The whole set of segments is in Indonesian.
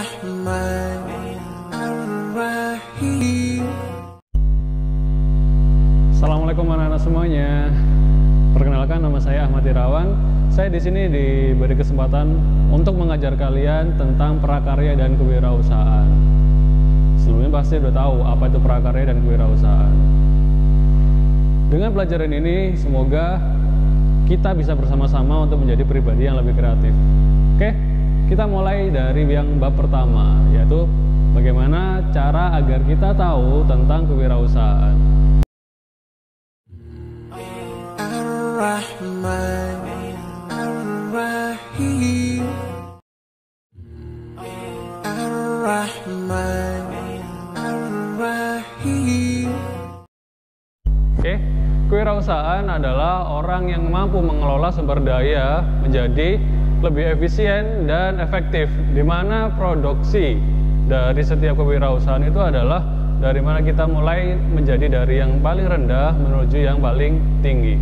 Ar-Rahman Ar-Rahim. Assalamualaikum anak-anak semuanya. Perkenalkan, nama saya Ahmad Irawan. Saya di sini diberi kesempatan untuk mengajar kalian tentang prakarya dan kewirausahaan. Sebelumnya pasti udah tahu apa itu prakarya dan kewirausahaan. Dengan pelajaran ini, semoga kita bisa bersama-sama untuk menjadi pribadi yang lebih kreatif. Oke, kita mulai dari yang bab pertama, yaitu bagaimana cara agar kita tahu tentang kewirausahaan. Ar-Rahman Ar-Rahim. Ar-Rahman Ar-Rahim. Oke, kewirausahaan adalah orang yang mampu mengelola sumber daya menjadi lebih efisien dan efektif, di mana produksi dari setiap kewirausahaan itu adalah dari mana kita mulai menjadi dari yang paling rendah menuju yang paling tinggi.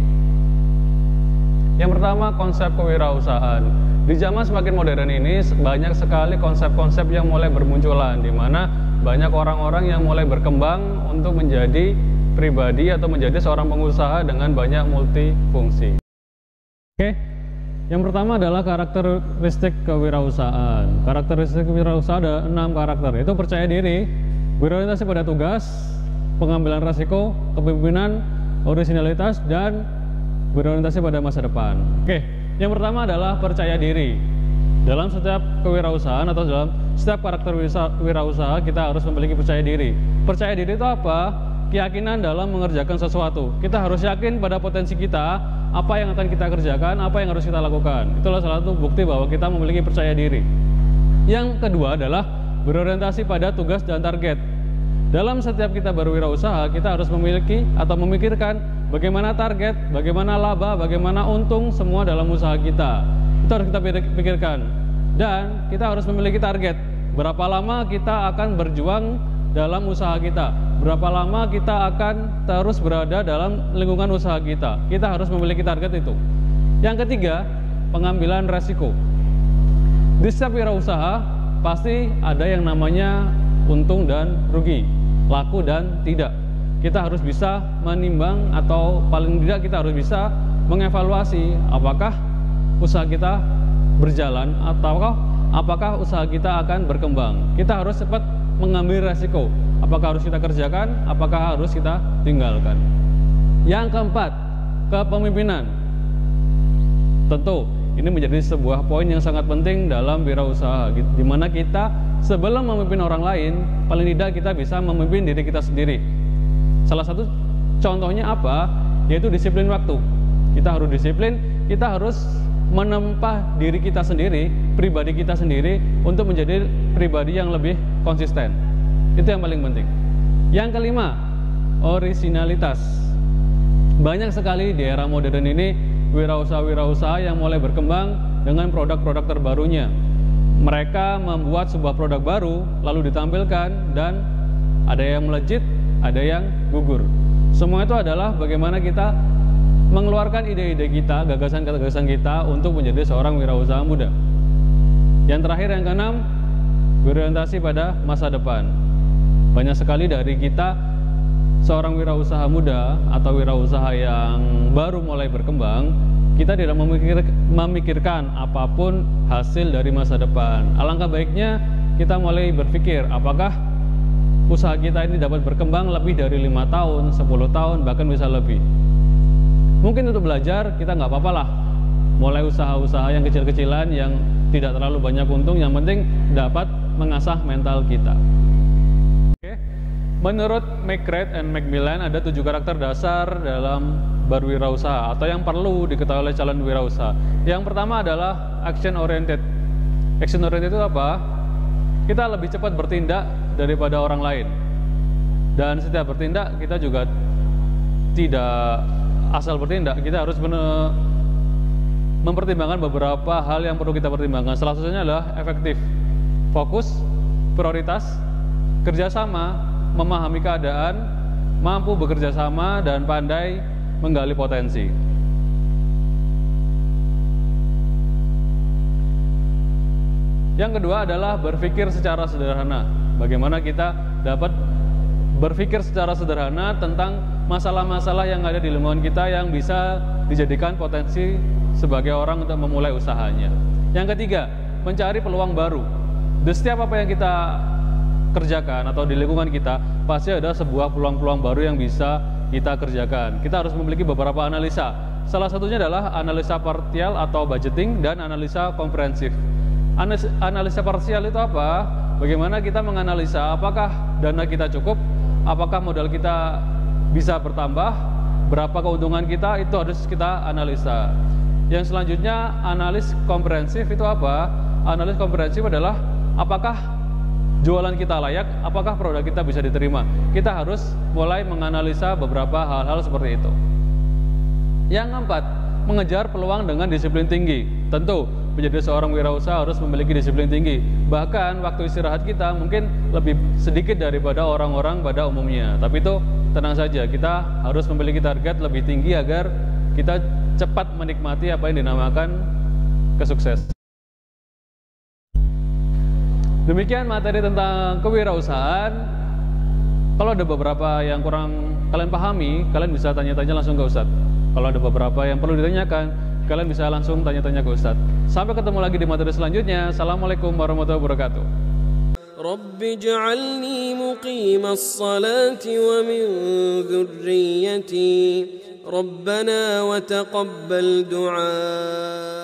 Yang pertama, konsep kewirausahaan. Di zaman semakin modern ini, banyak sekali konsep-konsep yang mulai bermunculan, di mana banyak orang-orang yang mulai berkembang untuk menjadi pribadi atau menjadi seorang pengusaha dengan banyak multifungsi. Oke, yang pertama adalah karakteristik kewirausahaan. Karakteristik kewirausahaan ada 6 karakter, yaitu percaya diri, berorientasi pada tugas, pengambilan resiko, kepemimpinan, orisinalitas, dan berorientasi pada masa depan. Oke, yang pertama adalah percaya diri. Dalam setiap kewirausahaan atau dalam setiap karakter wirausaha, kita harus memiliki percaya diri. Percaya diri itu apa? Keyakinan dalam mengerjakan sesuatu. Kita harus yakin pada potensi kita, apa yang akan kita kerjakan, apa yang harus kita lakukan. Itulah salah satu bukti bahwa kita memiliki percaya diri. Yang kedua adalah berorientasi pada tugas dan target. Dalam setiap kita berwirausaha, kita harus memiliki atau memikirkan bagaimana target, bagaimana laba, bagaimana untung semua dalam usaha kita. Itu harus kita pikirkan. Dan kita harus memiliki target. Berapa lama kita akan berjuang dalam usaha kita, berapa lama kita akan terus berada dalam lingkungan usaha kita. Kita harus memiliki target itu. Yang ketiga, pengambilan resiko. Di setiap wirausaha pasti ada yang namanya untung dan rugi, laku dan tidak. Kita harus bisa menimbang, atau paling tidak kita harus bisa mengevaluasi apakah usaha kita berjalan atau apakah usaha kita akan berkembang. Kita harus cepat mengambil resiko, apakah harus kita kerjakan, apakah harus kita tinggalkan. Yang keempat, kepemimpinan. Tentu ini menjadi sebuah poin yang sangat penting dalam wirausaha, di mana kita sebelum memimpin orang lain, paling tidak kita bisa memimpin diri kita sendiri. Salah satu contohnya apa? Yaitu disiplin waktu. Kita harus disiplin, kita harus menempa diri kita sendiri, pribadi kita sendiri, untuk menjadi pribadi yang lebih konsisten. Itu yang paling penting. Yang kelima, orisinalitas. Banyak sekali di era modern ini wirausaha-wirausaha yang mulai berkembang dengan produk-produk terbarunya. Mereka membuat sebuah produk baru, lalu ditampilkan, dan ada yang melejit, ada yang gugur. Semua itu adalah bagaimana kita mengeluarkan ide-ide kita, gagasan-gagasan kita untuk menjadi seorang wirausaha muda. Yang terakhir, yang keenam, berorientasi pada masa depan. Banyak sekali dari kita, seorang wirausaha muda atau wirausaha yang baru mulai berkembang, kita tidak memikirkan apapun hasil dari masa depan. Alangkah baiknya kita mulai berpikir apakah usaha kita ini dapat berkembang lebih dari 5 tahun, 10 tahun, bahkan bisa lebih. Mungkin untuk belajar kita nggak apa-apa lah, mulai usaha-usaha yang kecil-kecilan yang tidak terlalu banyak untung, yang penting dapat mengasah mental kita. Oke. Menurut McGrath and Macmillan ada 7 karakter dasar dalam berwirausaha atau yang perlu diketahui oleh calon wirausaha. Yang pertama adalah action oriented. Action oriented itu apa? Kita lebih cepat bertindak daripada orang lain. Dan setiap bertindak kita juga tidak asal bertindak, kita harus mempertimbangkan beberapa hal yang perlu kita pertimbangkan. Salah satunya adalah efektif, fokus, prioritas, kerjasama, memahami keadaan, mampu bekerja sama, dan pandai menggali potensi. Yang kedua adalah berpikir secara sederhana. Bagaimana kita dapat berpikir secara sederhana tentang masalah-masalah yang ada di lingkungan kita yang bisa dijadikan potensi sebagai orang untuk memulai usahanya. Yang ketiga, mencari peluang baru. Di setiap apa yang kita kerjakan atau di lingkungan kita, pasti ada sebuah peluang-peluang baru yang bisa kita kerjakan. Kita harus memiliki beberapa analisa. Salah satunya adalah analisa parsial atau budgeting dan analisa komprehensif. Analisa parsial itu apa? Bagaimana kita menganalisa apakah dana kita cukup, apakah modal kita bisa bertambah, berapa keuntungan kita, itu harus kita analisa. Yang selanjutnya, analis komprehensif itu apa? Analis komprehensif adalah apakah jualan kita layak, apakah produk kita bisa diterima. Kita harus mulai menganalisa beberapa hal-hal seperti itu. Yang keempat, mengejar peluang dengan disiplin tinggi. Tentu, menjadi seorang wirausaha harus memiliki disiplin tinggi. Bahkan waktu istirahat kita mungkin lebih sedikit daripada orang-orang pada umumnya. Tapi itu tenang saja, kita harus memiliki target lebih tinggi agar kita cepat menikmati apa yang dinamakan kesuksesan. Demikian materi tentang kewirausahaan. Kalau ada beberapa yang kurang kalian pahami, kalian bisa tanya-tanya langsung ke Ustadz. Kalau ada beberapa yang perlu ditanyakan, kalian bisa langsung tanya-tanya ke Ustadz. Sampai ketemu lagi di materi selanjutnya. Assalamualaikum warahmatullahi wabarakatuh. Rabbi ij'alni muqimas salati wa min dhurriyyati. Rabbana wa taqabbal du'a.